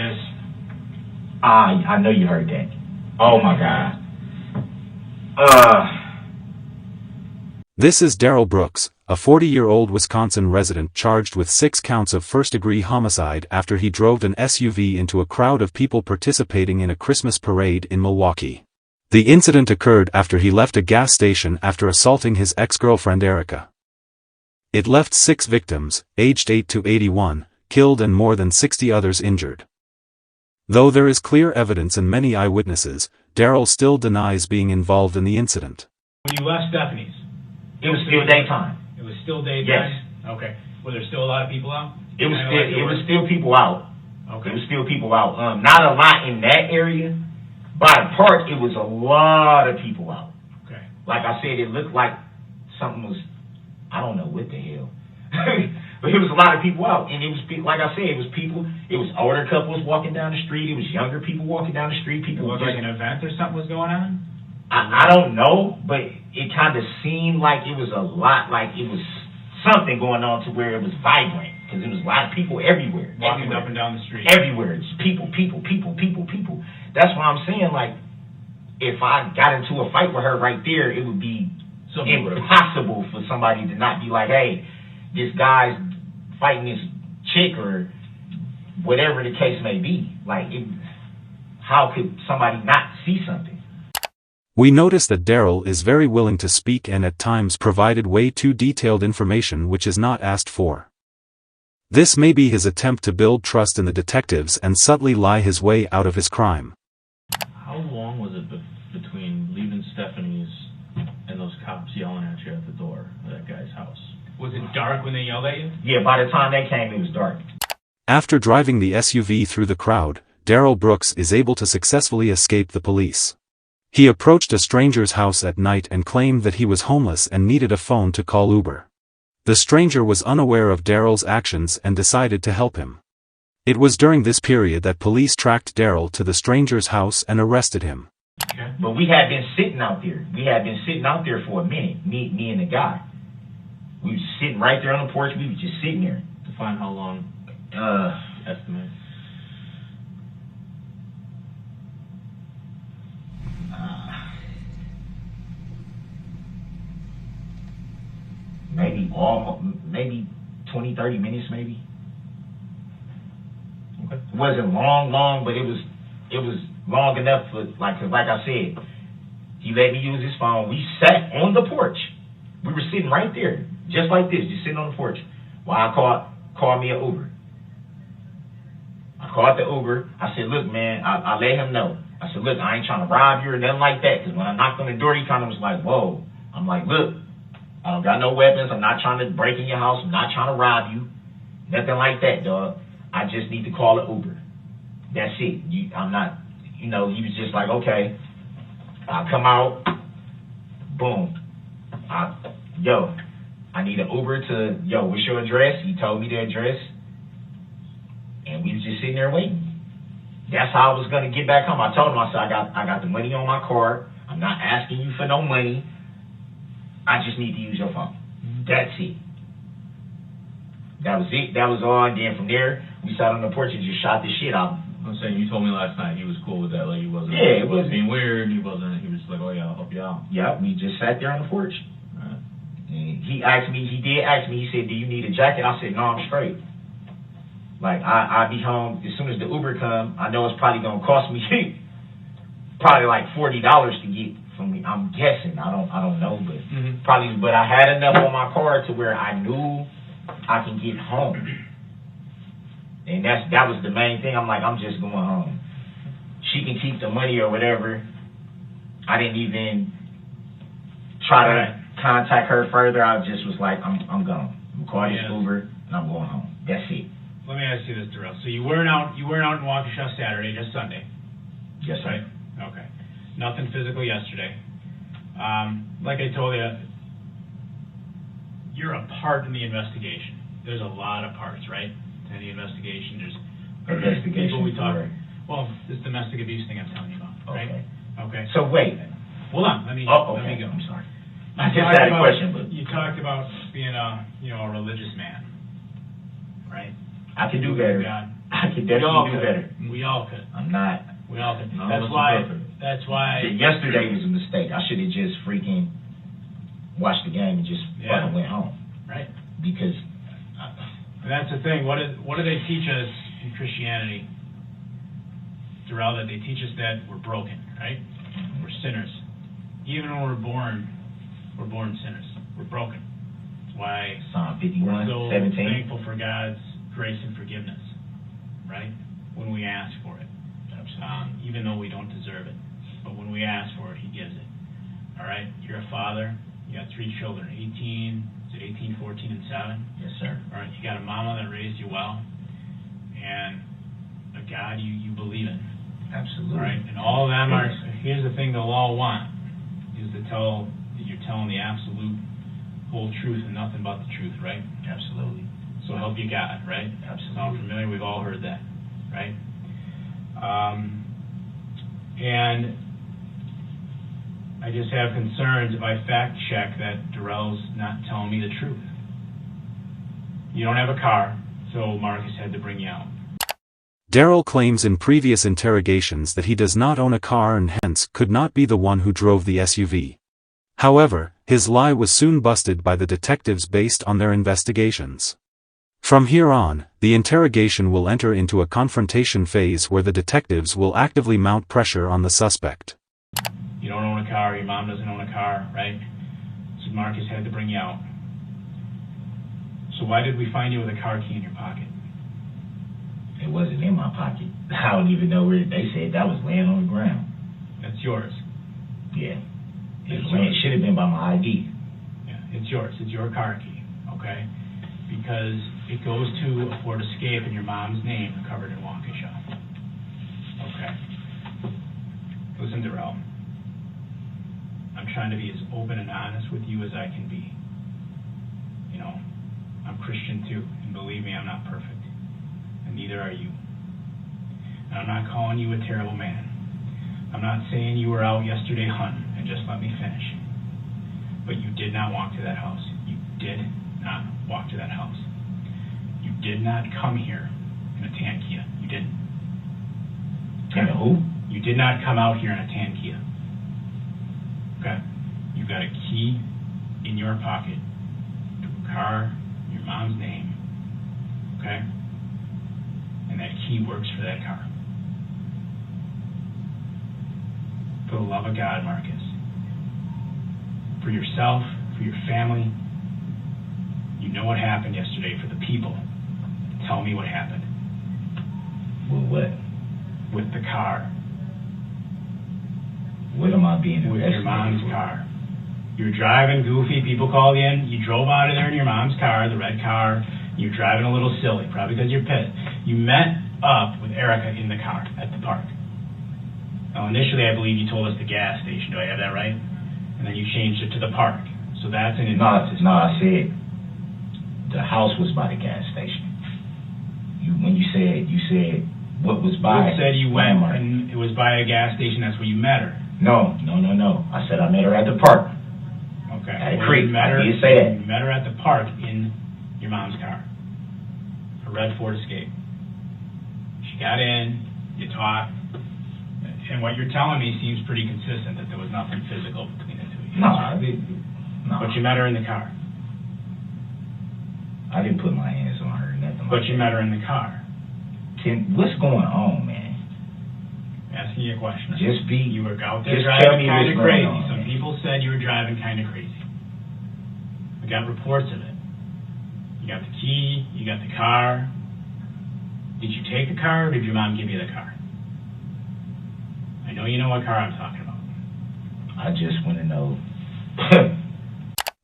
this? I know you heard that. Oh my God. This is Darrell Brooks, a 40-year-old Wisconsin resident charged with 6 counts of first-degree homicide after he drove an SUV into a crowd of people participating in a Christmas parade in Milwaukee. The incident occurred after he left a gas station after assaulting his ex-girlfriend Erica. It left 6 victims, aged 8 to 81, killed and more than 60 others injured. Though there is clear evidence and many eyewitnesses, Darrell still denies being involved in the incident. When you left Stephanie's? It was still daytime. It was still daytime? Yes. Okay. Were there still a lot of people out? It was still people out. Okay. It was still people out. Not a lot in that area. By the park, it was a lot of people out. Okay. Like I said, it looked like something was, I don't know what the hell. But it was a lot of people out. And it was, like I said, it was people, it was older couples walking down the street. It was younger people walking down the street. People It looked like an event or something was going on? I don't know, but it kind of seemed like it was a lot, like it was something going on to where it was vibrant. Because it was a lot of people everywhere. Walking up and down the street. Everywhere. It's people. That's why I'm saying, like, if I got into a fight with her right there, it would be impossible for somebody to not be like, hey, this guy's fighting this chick or whatever the case may be. Like, how could somebody not see something? We notice that Darrell is very willing to speak and at times provided way too detailed information which is not asked for. This may be his attempt to build trust in the detectives and subtly lie his way out of his crime. How long was it between leaving Stephanie's and those cops yelling at you at the door of that guy's house? Was it dark when they yelled at you? Yeah, by the time they came, it was dark. After driving the SUV through the crowd, Darrell Brooks is able to successfully escape the police. He approached a stranger's house at night and claimed that he was homeless and needed a phone to call Uber. The stranger was unaware of Darrell's actions and decided to help him. It was during this period that police tracked Darrell to the stranger's house and arrested him. Okay. But we had been sitting out there. We had been sitting out there for a minute, me and the guy. We were sitting right there on the porch. We were just sitting there. To find how long? Estimate. Maybe 20, 30 minutes, maybe. Okay. It wasn't long, but it was long enough for, like I said, he let me use his phone. We sat on the porch. We were sitting right there, just like this, just sitting on the porch. While I called me an Uber. I called the Uber. I said, look, man, I let him know. I said, look, I ain't trying to rob you or nothing like that. Because when I knocked on the door, he kind of was like, whoa. I'm like, look, I don't got no weapons. I'm not trying to break in your house. I'm not trying to rob you. Nothing like that, dog. I just need to call an Uber. That's it. I'm not, he was just like, okay. I'll come out. Boom. I need an Uber to, what's your address? He told me the address. And we was just sitting there waiting. That's how I was going to get back home. I told him, I said, I got the money on my card. I'm not asking you for no money. I just need to use your phone. That's it. That was it. That was all. And then from there, we sat on the porch and just shot the shit out. I'm saying, you told me last night he was cool with that. Like, he wasn't, he wasn't being weird. He was just like, oh yeah, I'll help you out. Yeah, we just sat there on the porch. Right. And he did ask me, he said, do you need a jacket? I said, no, I'm straight. Like, I'll be home as soon as the Uber come. I know it's probably going to cost me probably like $40 to get from me. I'm guessing. I don't know, but probably. But I had enough on my card to where I knew I can get home. And that was the main thing. I'm like, I'm just going home. She can keep the money or whatever. I didn't even try to contact her further. I just was like, I'm gone. I'm calling this Uber and I'm going home. That's it. Let me ask you this, Darrell. So you weren't out in Waukesha Saturday, just Sunday? Yes, sir. Right? Okay. Nothing physical yesterday. Like I told you, you're a part in the investigation. There's a lot of parts, right? In the investigation, there's people we talk. Well, this domestic abuse thing I'm telling you about, right? Okay. So wait. Hold on. Let me go. I'm sorry. I just had a question, but you talked about being a religious man, right? I can do better. I could We all definitely do could. better. We all could. I'm not. We all could. None of That's us are why. perfect. That's why. Yesterday was a mistake. I should have just freaking watched the game and just fucking went home. Right. Because. And that's the thing. What do they teach us in Christianity, Darrell? That they teach us that we're broken, right? We're sinners. Even when we're born sinners. We're broken. That's why Psalm we're 51, so 17. thankful for God's grace and forgiveness, right? When we ask for it, even though we don't deserve it, but when we ask for it, He gives it. All right. You're a father. You got 3 children. 18, 14, and 7. Yes, sir. All right. You got a mama that raised you well, and a God you believe in. Absolutely. All right. And all of them are. Here's the thing they'll all want is to tell that you're telling the absolute whole truth and nothing but the truth, right? Absolutely. So help you God, right? Absolutely. Sound familiar? We've all heard that, right? And I just have concerns if I fact check that Darrell's not telling me the truth. You don't have a car, so Marcus had to bring you out. Darrell claims in previous interrogations that he does not own a car and hence could not be the one who drove the SUV. However, his lie was soon busted by the detectives based on their investigations. From here on, the interrogation will enter into a confrontation phase where the detectives will actively mount pressure on the suspect. You don't own a car, your mom doesn't own a car, right? So Marcus had to bring you out. So why did we find you with a car key in your pocket? It wasn't in my pocket. I don't even know where. They said that was laying on the ground. That's yours. Yeah. It should have been by my ID. Yeah, it's yours. It's your car key, okay? Because it goes to a Ford Escape in your mom's name covered in Waukesha. Okay. Listen, Darrell. I'm trying to be as open and honest with you as I can be. You know, I'm Christian too, and believe me, I'm not perfect. And neither are you. And I'm not calling you a terrible man. I'm not saying you were out yesterday hunting, and just let me finish. But you did not walk to that house. You did not walk to that house. You did not come here in a tan Kia. You didn't. And who? You did not come out here in a tan Kia. Okay? You got a key in your pocket to a car in your mom's name. Okay? And that key works for that car. For the love of God, Marcus. For yourself, for your family. You know what happened yesterday. For the people. Tell me what happened. With what? With the car. What am I being With your mom's investigated for? car. You were driving goofy. People called in. You drove out of there in your mom's car, the red car. You're driving a little silly, probably because you're pissed. You met up with Erica in the car at the park. Now, initially, I believe you told us the gas station. Do I have that right? And then you changed it to the park. So that's an inconsistency. No, I said the house was by the gas station. When you said what was by. You said you went Landmark. and it was by a gas station. That's where you met her. No. I said I met her at the park. Okay. At a Well, creek. you met her, I did say that. You met her at the park in your mom's car. A red Ford Escape. She got in. You talked. And what you're telling me seems pretty consistent, that there was nothing physical between the two of you. No. But you met her in the car. I didn't put my hands on her or nothing. But you met her in the car. What's going on, man? Asking you a question. You were out there just tell driving me kind of what's going crazy. on, Some man. people said you were driving kind of crazy. We got reports of it. You got the key. You got the car. Did you take the car, or did your mom give you the car? I know you know what car I'm talking about. I just want to know.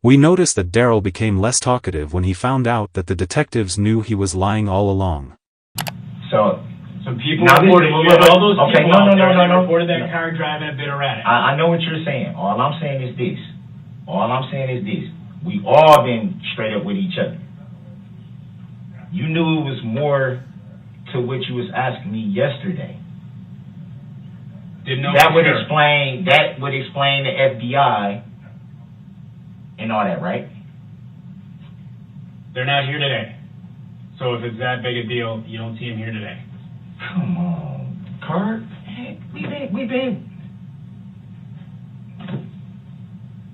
We noticed that Darrell became less talkative when he found out that the detectives knew he was lying all along. So, Some people Now, reported, listen, you had all those okay, people no, out no, there no, that no. reported that No. car driving a bit erratic. I know what you're saying. All I'm saying is this. We all been straight up with each other. You knew it was more to what you was asking me yesterday. Didn't know That for would sure. explain the FBI and all that, right? They're not here today. So if it's that big a deal, you don't see him here today. Come on, Kurt. Hey, we been.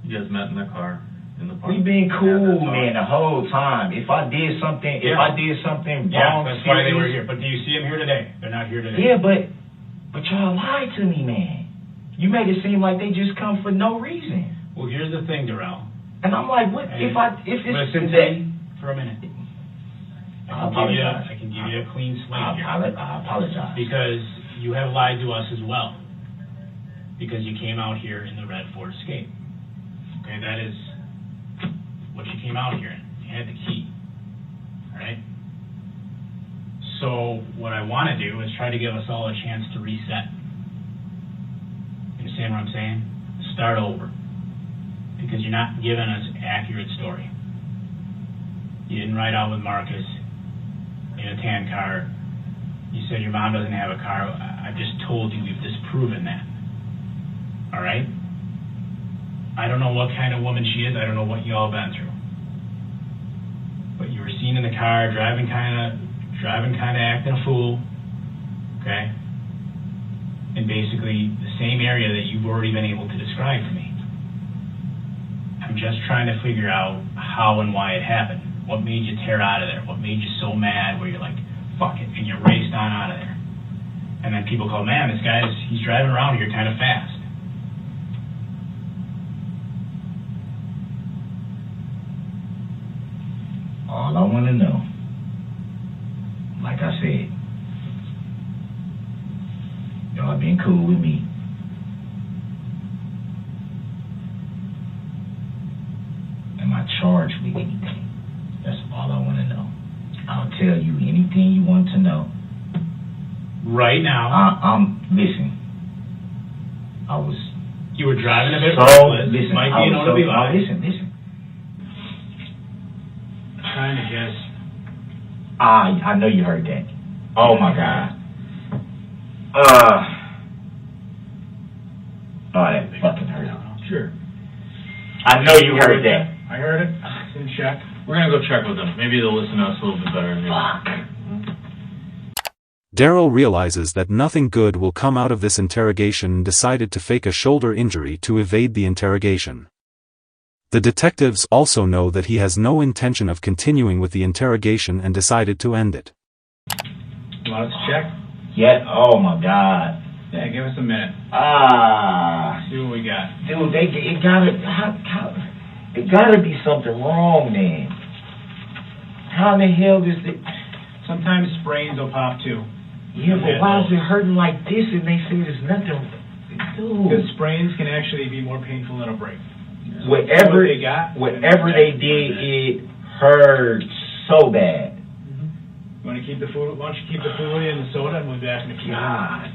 You guys met in the car in the park. We been cool, man, the whole time. If I did something wrong, that's why they were here. But do you see them here today? They're not here today. Yeah, but y'all lied to me, man. You made it seem like they just come for no reason. Well, here's the thing, Darrell. And I'm like, what Hey, if it's listen to that? me for a minute. I apologize. I can give you a clean slate here. I apologize. Because you have lied to us as well. Because you came out here in the red Ford Escape. Okay, that is what you came out here in. You had the key. Alright? So, what I want to do is try to give us all a chance to reset. You understand what I'm saying? Start over. Because you're not giving us an accurate story. You didn't ride out with Marcus in a tan car. You said your mom doesn't have a car. I just told you we've disproven that. All right? I don't know what kind of woman she is. I don't know what you all been through. But you were seen in the car driving kind of acting a fool. Okay? In basically the same area that you've already been able to describe to me. I'm just trying to figure out how and why it happened. What made you tear out of there? What made you so mad where you're like, fuck it, and you raced on out of there? And then people call, man, he's driving around here kind of fast. All I want to know, like I said, y'all been cool with me. Am I charged with anything? That's all I want to know. I'll tell you anything you want to know. Right now. Listen. You were driving a bit reckless. Listen, might be an OWI. Listen. Trying to guess. I know you heard that. Oh my God. That fucking hurt. Sure. I know you heard that. I heard it. It's in check. We're gonna go check with them. Maybe they'll listen to us a little bit better. Darrell realizes that nothing good will come out of this interrogation and decided to fake a shoulder injury to evade the interrogation. The detectives also know that he has no intention of continuing with the interrogation and decided to end it. You want us to check? Yeah, oh my God. Yeah, give us a minute. See what we got. Dude, it gotta be something wrong, man. How in the hell is it? Sometimes sprains will pop too. Yeah, but why is it hurting like this and they say there's nothing? Dude. Because sprains can actually be more painful than a break. So whatever they did, it hurt so bad. You want to keep the food? Why don't you keep the food and the soda, and we'll be back in a few minutes.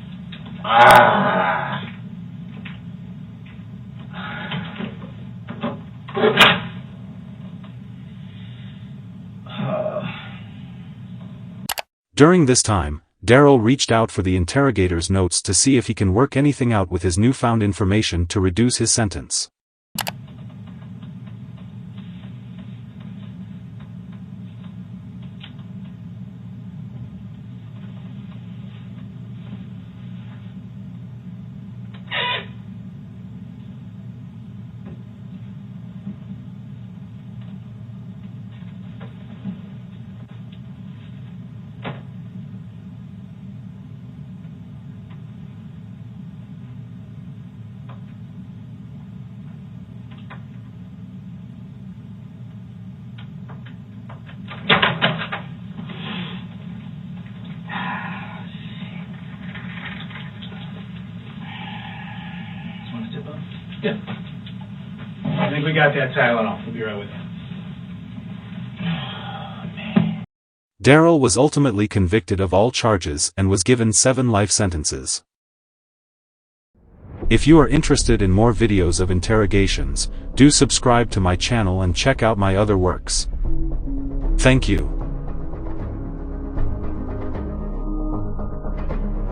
During this time, Darrell reached out for the interrogator's notes to see if he can work anything out with his newfound information to reduce his sentence. Yeah. I think we got that Tylenol. We'll be right with you. Darrell was ultimately convicted of all charges and was given 7 life sentences. If you are interested in more videos of interrogations, do subscribe to my channel and check out my other works. Thank you.